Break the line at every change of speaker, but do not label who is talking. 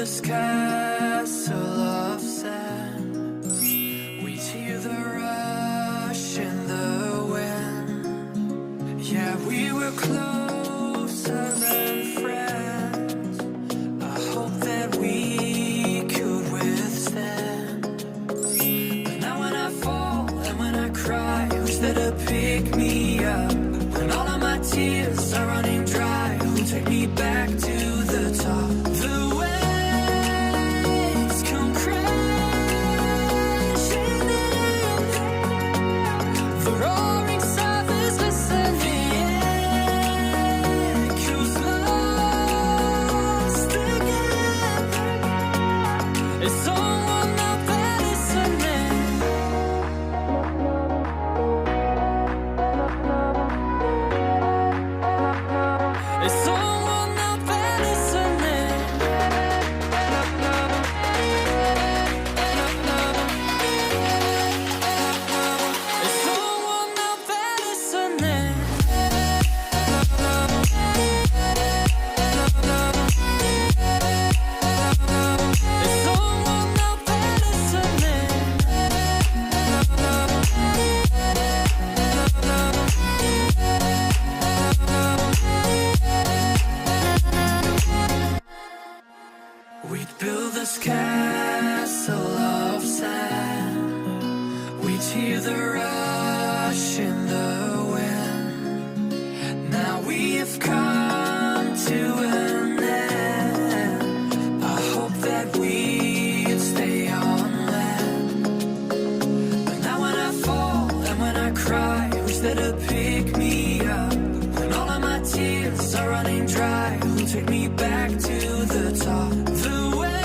this castle of sand. We'd hear the rush in the wind. Yeah, we were closer than friends. I hope that we could withstand. But now when I fall and when I cry, who's there to pick me up? When all of my tears are running dry, who'll take me back to the top? The waves come crashing in, the roaring south is listening, the echoes lost again. Is someone out there listening? Is someone out there listening? Is someone out there listening? Is someone out there listening? We'd build this castle of sand. We'd hear the rush in the wind. Now we have come to an end. I hope that we can stay on land. But now when I fall and when I cry, who's there to pick me up? When all of my tears are running dry, who'll take me back to the top? The way